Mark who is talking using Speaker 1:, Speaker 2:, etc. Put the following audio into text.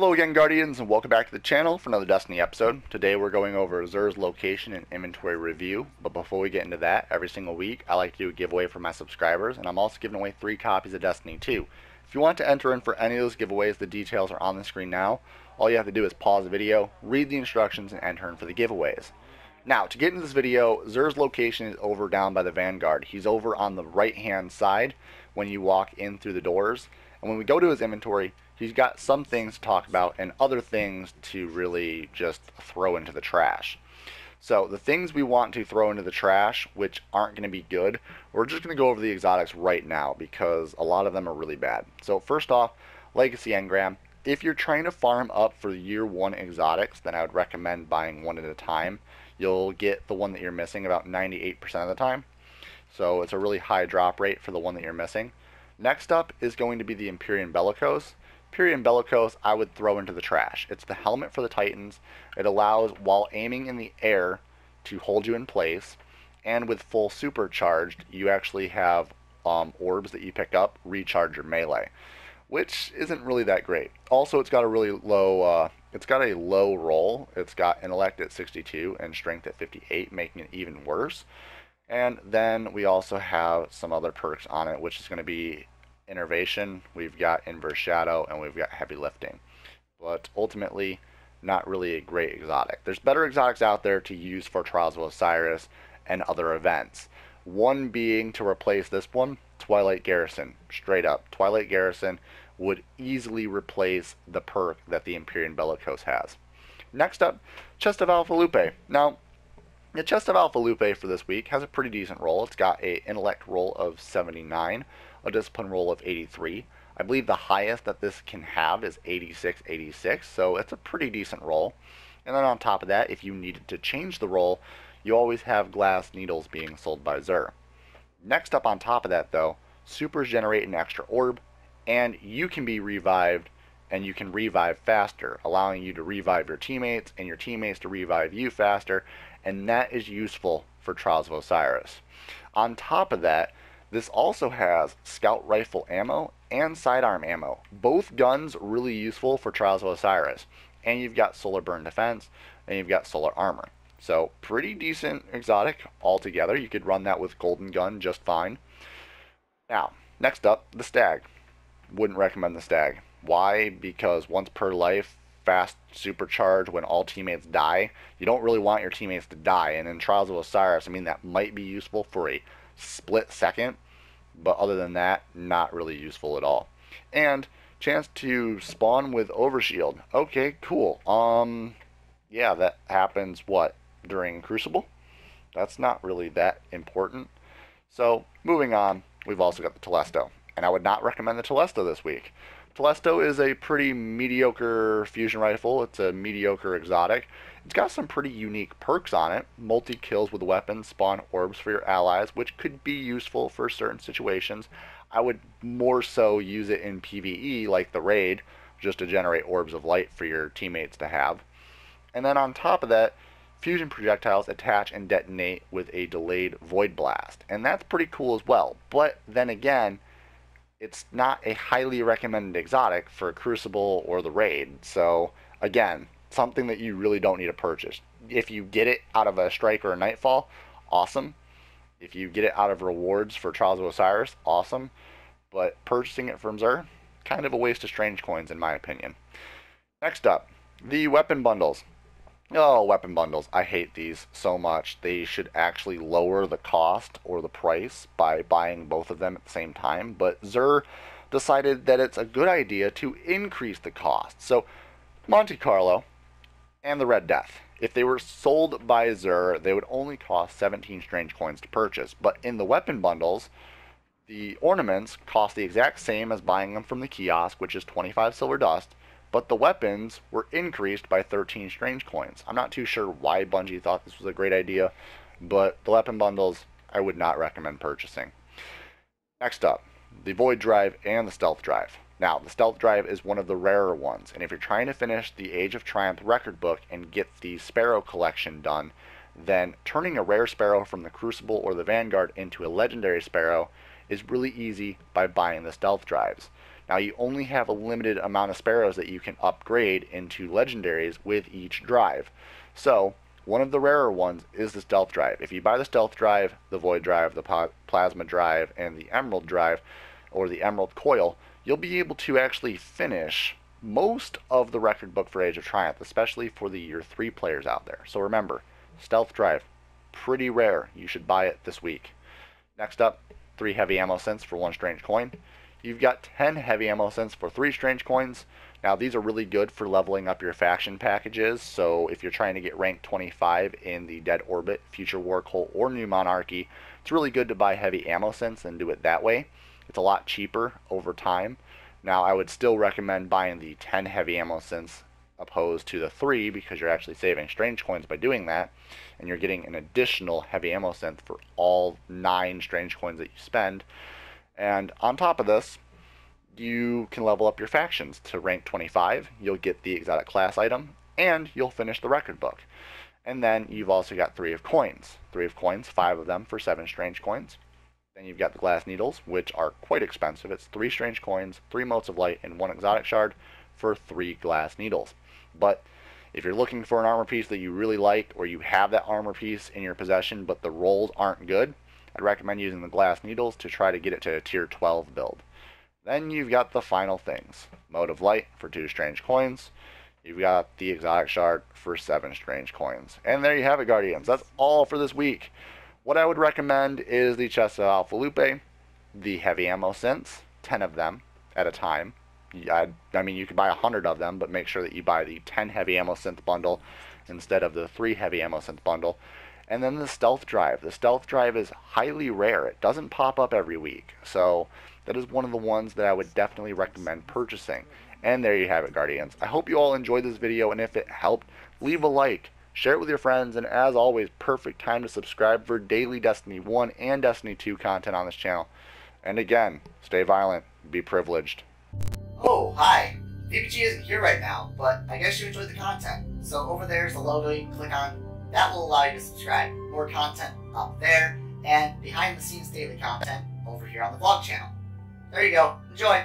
Speaker 1: Hello again, Guardians, and welcome back to the channel for another Destiny episode. Today we're going over XUR's location and inventory review, but before we get into that, every single week I like to do a giveaway for my subscribers, and I'm also giving away 3 copies of Destiny 2. If you want to enter in for any of those giveaways, the details are on the screen now. All you have to do is pause the video, read the instructions, and enter in for the giveaways. Now, to get into this video, XUR's location is over down by the Vanguard. He's over on the right-hand side when you walk in through the doors, and when we go to his inventory, he's got some things to talk about and other things to really just throw into the trash. So the things we want to throw into the trash, which aren't going to be good, we're just going to go over the exotics right now because a lot of them are really bad. So first off, Legacy Engram. If you're trying to farm up for year 1 exotics, then I would recommend buying one at a time. You'll get the one that you're missing about 98% of the time. So it's a really high drop rate for the one that you're missing. Next up is going to be the Empyrean Bellicose. Empyrean Bellicose I would throw into the trash. It's the helmet for the Titans. It allows, while aiming in the air, to hold you in place. And with full supercharged, you actually have orbs that you pick up recharge your melee, which isn't really that great. Also, it's got a really low roll. It's got intellect at 62 and strength at 58, making it even worse. And then we also have some other perks on it, which is going to be Innervation, we've got Inverse Shadow, and we've got Heavy Lifting. But ultimately, not really a great exotic. There's better exotics out there to use for Trials of Osiris and other events. One being to replace this one, Twilight Garrison. Straight up, Twilight Garrison would easily replace the perk that the Empyrean Bellicose has. Next up, Chest of Alpha Lupe. Now, the Chest of Alpha Lupe for this week has a pretty decent roll. It's got an intellect roll of 79, a discipline roll of 83. I believe the highest that this can have is 86, so it's a pretty decent roll. And then on top of that, if you needed to change the roll, you always have glass needles being sold by XUR. Next up on top of that though, supers generate an extra orb, and you can be revived, and you can revive faster, allowing you to revive your teammates and your teammates to revive you faster, and that is useful for Trials of Osiris. On top of that, this also has scout rifle ammo and sidearm ammo. Both guns really useful for Trials of Osiris. And you've got solar burn defense, and you've got solar armor. So pretty decent exotic altogether. You could run that with Golden Gun just fine. Now, next up, the Stag. Wouldn't recommend the Stag. Why? Because once per life, fast supercharge when all teammates die. You don't really want your teammates to die. And in Trials of Osiris, I mean, that might be useful for a split second, but other than that, not really useful at all. And chance to spawn with overshield. Okay, cool. Yeah, that happens what, during Crucible? That's not really that important. So moving on, we've also got the Telesto, and I would not recommend the Telesto this week. Telesto is a pretty mediocre fusion rifle. It's a mediocre exotic. It's got some pretty unique perks on it. Multi-kills with weapons spawn orbs for your allies, which could be useful for certain situations. I would more so use it in PvE, like the raid, just to generate orbs of light for your teammates to have. And then on top of that, fusion projectiles attach and detonate with a delayed void blast. And that's pretty cool as well. But then again, it's not a highly recommended exotic for Crucible or the raid. So again, something that you really don't need to purchase. If you get it out of a Strike or a Nightfall, awesome. If you get it out of rewards for Trials of Osiris, awesome. But purchasing it from XUR, kind of a waste of strange coins in my opinion. Next up, the weapon bundles. Oh, weapon bundles. I hate these so much. They should actually lower the cost or the price by buying both of them at the same time. But XUR decided that it's a good idea to increase the cost. So Monte Carlo and the Red Death, if they were sold by XUR, they would only cost 17 strange coins to purchase. But in the weapon bundles, the ornaments cost the exact same as buying them from the kiosk, which is 25 silver dust. But the weapons were increased by 13 strange coins. I'm not too sure why Bungie thought this was a great idea, but the weapon bundles I would not recommend purchasing. Next up, the Void Drive and the Stealth Drive. Now, the Stealth Drive is one of the rarer ones, and if you're trying to finish the Age of Triumph record book and get the Sparrow collection done, then turning a rare Sparrow from the Crucible or the Vanguard into a legendary Sparrow is really easy by buying the Stealth Drives. Now you only have a limited amount of Sparrows that you can upgrade into legendaries with each drive. So one of the rarer ones is the Stealth Drive. If you buy the Stealth Drive, the Void Drive, the Plasma Drive, and the Emerald Drive, or the Emerald Coil, you'll be able to actually finish most of the record book for Age of Triumph, especially for the Year 3 players out there. So remember, Stealth Drive, pretty rare. You should buy it this week. Next up, 3 heavy ammo cents for 1 strange coin. You've got 10 heavy ammo cents for 3 strange coins. Now these are really good for leveling up your faction packages, so if you're trying to get rank 25 in the Dead Orbit, Future War Cult, or New Monarchy, it's really good to buy heavy ammo cents and do it that way. It's a lot cheaper over time. Now I would still recommend buying the 10 heavy ammo cents opposed to the 3 because you're actually saving strange coins by doing that, and you're getting an additional heavy ammo cents for all 9 strange coins that you spend. And on top of this, you can level up your factions to rank 25, you'll get the exotic class item, and you'll finish the record book. And then you've also got 3 of coins. 3 of coins, 5 of them for 7 strange coins. Then you've got the glass needles, which are quite expensive. It's 3 strange coins, 3 motes of light, and 1 exotic shard for 3 glass needles. But if you're looking for an armor piece that you really like, or you have that armor piece in your possession but the rolls aren't good, I'd recommend using the glass needles to try to get it to a tier 12 build. Then you've got the final things. Mote of Light for 2 strange coins. You've got the exotic shard for 7 strange coins. And there you have it, Guardians. That's all for this week. What I would recommend is the chest of Alpha Lupe, the heavy ammo cents, 10 of them at a time. I mean, you could buy 100 of them, but make sure that you buy the 10 heavy ammo cents bundle instead of the 3 heavy ammo cents bundle. And then the Stealth Drive. The Stealth Drive is highly rare. It doesn't pop up every week. So that is one of the ones that I would definitely recommend purchasing. And there you have it, Guardians. I hope you all enjoyed this video, and if it helped, leave a like, share it with your friends, and as always, perfect time to subscribe for daily Destiny 1 and Destiny 2 content on this channel. And again, stay violent, be privileged.
Speaker 2: Oh, hi. VPG isn't here right now, but I guess you enjoyed the content. So over there's the logo you can click on. That will allow you to subscribe. More content up there, and behind the scenes daily content over here on the vlog channel. There you go. Enjoy!